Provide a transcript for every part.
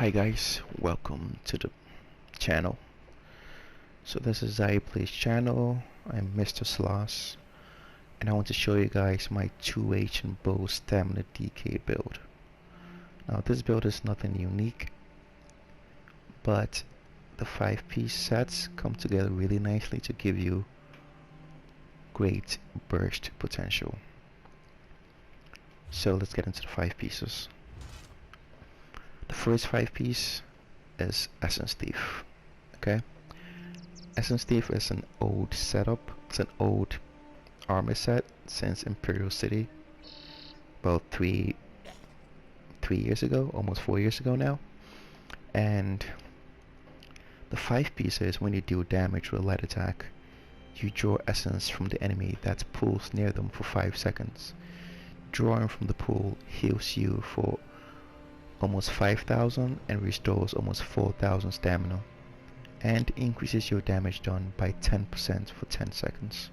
Hi guys, welcome to the channel. So this is iPlay's channel. I'm Mr. Sloss, and I want to show you guys my 2H and Bow Stam DK build. Now this build is nothing unique, but the 5-piece sets come together really nicely to give you great burst potential. So let's get into the 5 pieces. The first 5-piece is Essence Thief. Okay, Essence Thief is an old setup. It's an old armor set since Imperial City, about three years ago, almost 4 years ago now. And the 5-piece is when you deal damage with a light attack, you draw essence from the enemy that pulls near them for 5 seconds. Drawing from the pool heals you for almost 5,000 and restores almost 4,000 stamina, and increases your damage done by 10% for 10 seconds.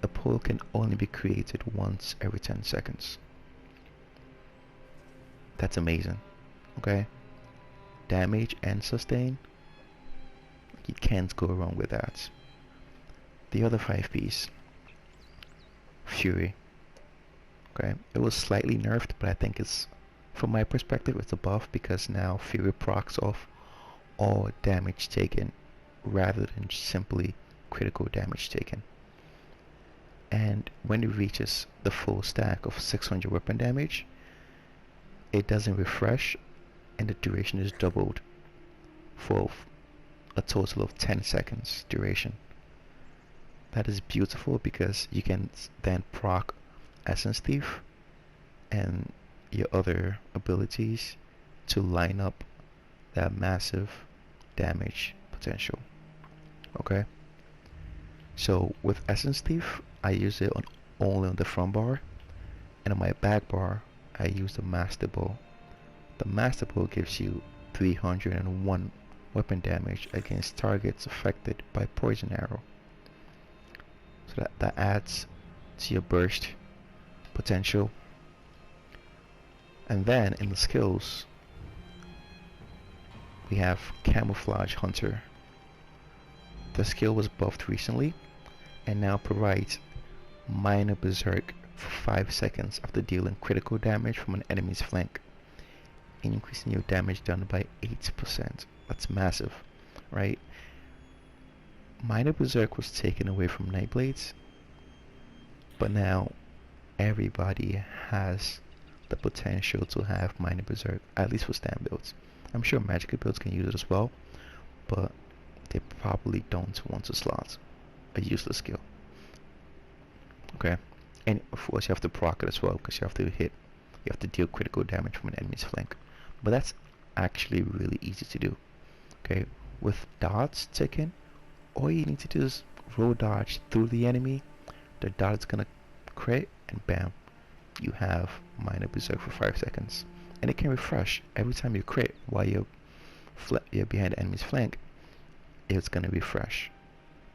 A pool can only be created once every 10 seconds. That's amazing. Okay, damage and sustain, you can't go wrong with that. The other 5-piece, Fury. Okay, it was slightly nerfed, but I think it's, from my perspective, it's a buff because now Fury procs off all damage taken rather than simply critical damage taken. And when it reaches the full stack of 600 weapon damage, it doesn't refresh and the duration is doubled for a total of 10 seconds duration. That is beautiful because you can then proc Essence Thief and your other abilities to line up that massive damage potential. Okay, so with Essence Thief I use it only on the front bar, and on my back bar I use the Master Bow. The Master Bow gives you 301 weapon damage against targets affected by poison arrow, so that adds to your burst potential. And then in the skills we have Camouflage Hunter. The skill was buffed recently and now provides minor berserk for 5 seconds after dealing critical damage from an enemy's flank, increasing your damage done by 8%. That's massive, right? Minor berserk was taken away from Nightblades, but now everybody has the potential to have minor berserk, at least for stand builds. I'm sure magical builds can use it as well, but they probably don't want to slot a useless skill. Okay, and of course you have to proc it as well because you have to deal critical damage from an enemy's flank. But that's actually really easy to do. Okay, with dots ticking, all you need to do is roll dodge through the enemy. The dot is gonna crit, and bam, you have minor berserk for 5 seconds, and it can refresh every time you crit while you're behind the enemy's flank. It's gonna refresh,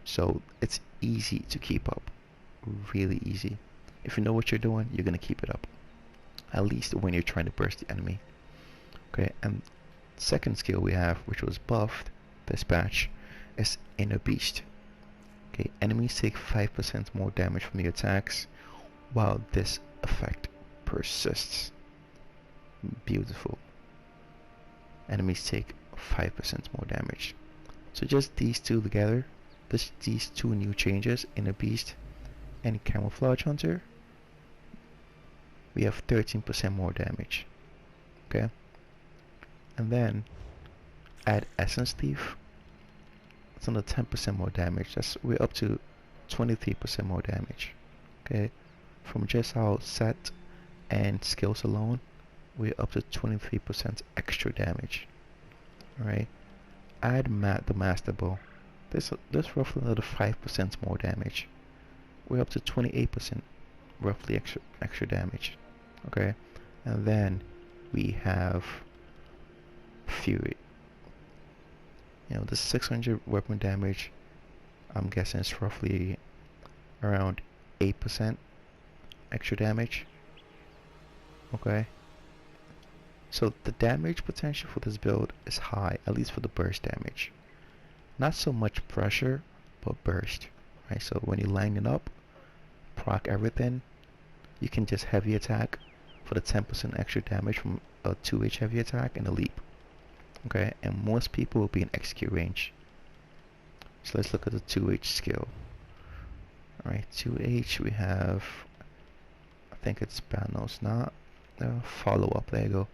so it's easy to keep up, really easy. If you know what you're doing, you're gonna keep it up, at least when you're trying to burst the enemy. Okay, and second skill we have, which was buffed this patch, is Inner Beast. Okay, enemies take 5% more damage from the attacks while this effect persists. Beautiful. Enemies take 5% more damage. So just these two together, these two new changes, Inner Beast and Camouflage Hunter, we have 13% more damage. Okay, and then add Essence Thief, it's another 10% more damage. We're up to 23% more damage. Okay, from just our set and skills alone, we're up to 23% extra damage. Alright, add the Master Bow. There's roughly another 5% more damage. We're up to 28% roughly extra damage. Okay, and then we have Fury. You know, the 600 weapon damage, I'm guessing it's roughly around 8% extra damage. Okay, So the damage potential for this build is high, at least for the burst damage. Not so much pressure, but burst. Right, so when you line it up, proc everything, you can just heavy attack for the 10% extra damage from a 2H heavy attack and a leap. Okay, and most people will be in execute range. So let's look at the 2H skill. Alright, 2H we have, I think it's Spanos, not follow up, there you go.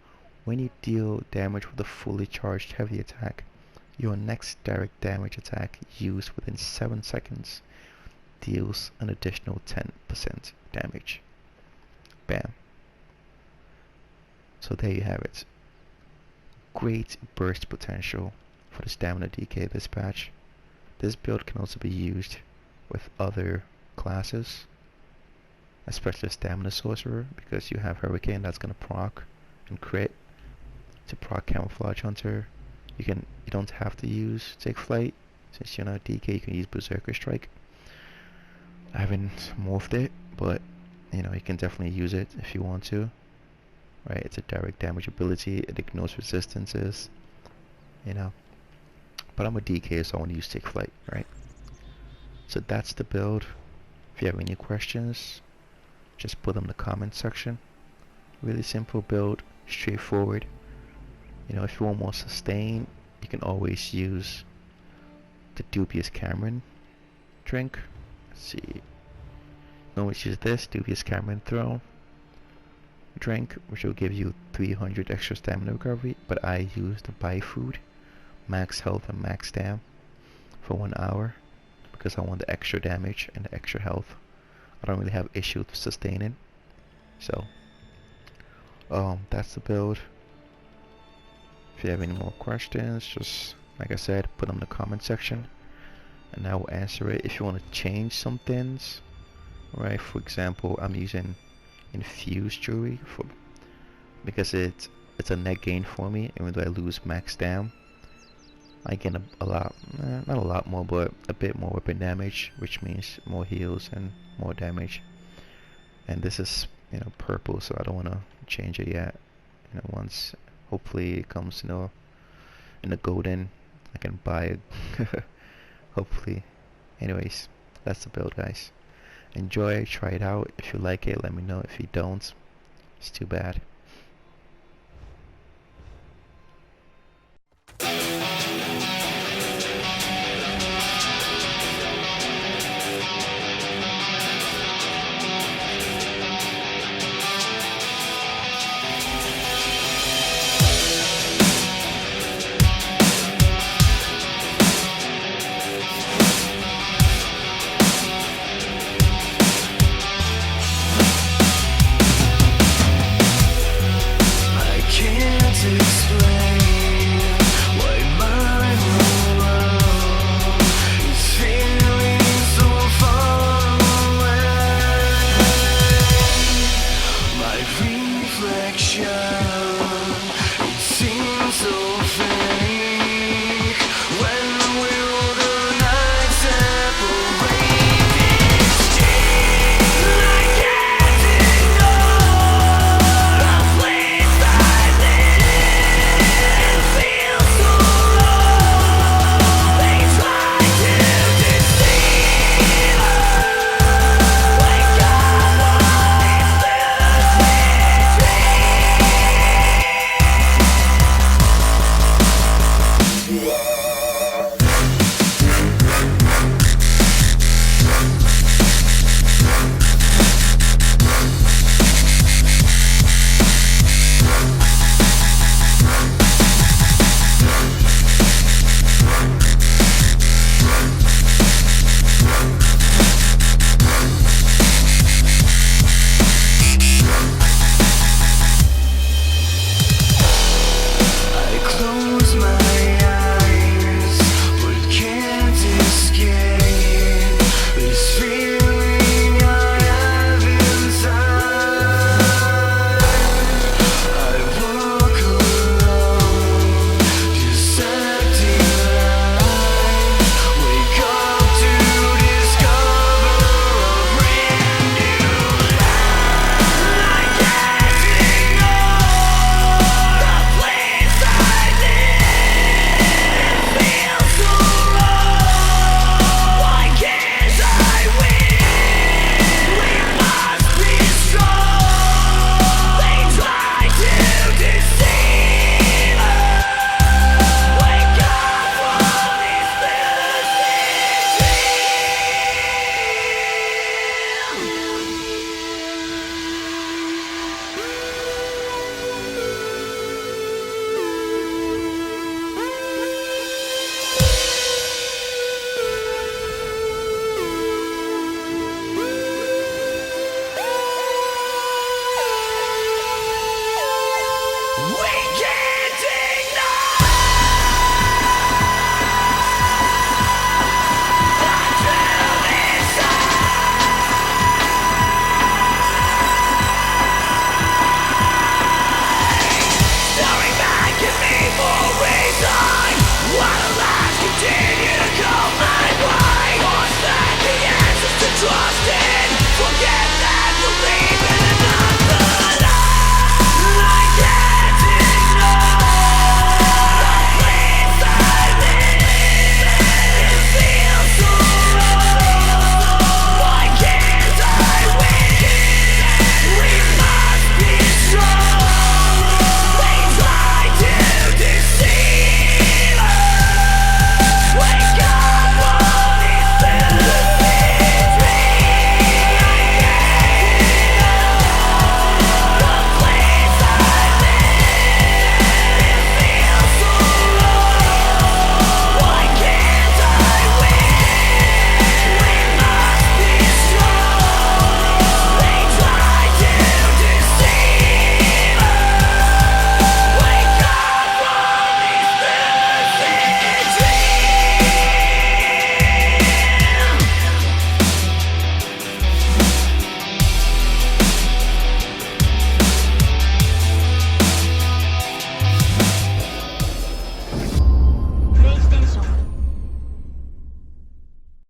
When you deal damage with a fully charged heavy attack, your next direct damage attack used within 7 seconds deals an additional 10% damage. Bam. So there you have it. Great burst potential for the Stamina DK dispatch. This build can also be used with other classes, especially Stamina Sorcerer, because you have Hurricane that's gonna proc and crit. To proc Camouflage Hunter, you don't have to use Take Flight. Since you're not DK, you can use Berserker Strike. I haven't morphed it, but you know, you can definitely use it if you want to. Right, it's a direct damage ability, it ignores resistances, you know. But I'm a DK, so I want to use Take Flight, right? So that's the build. If you have any questions, just put them in the comment section. Really simple build, straightforward. You know, if you want more sustain, you can always use the Dubious Cameron drink. Let's see. Always use this Dubious Cameron Throne drink, which will give you 300 extra stamina recovery, but I use the buy food, max health and max stam for 1 hour because I want the extra damage and the extra health. I don't really have issues with sustaining. So that's the build. If you have any more questions, just like I said, put them in the comment section and I will answer it. If you want to change some things, right, for example, I'm using infused jewelry because it's a net gain for me. Even though I lose max stam, I gain a lot, not a lot more, but a bit more weapon damage, which means more heals and more damage. And this is, you know, purple, so I don't want to change it yet. You know, once hopefully it comes, you know, in the golden, I can buy it. Hopefully. Anyways, that's the build, guys. Enjoy, try it out. If you like it, let me know. If you don't, it's too bad.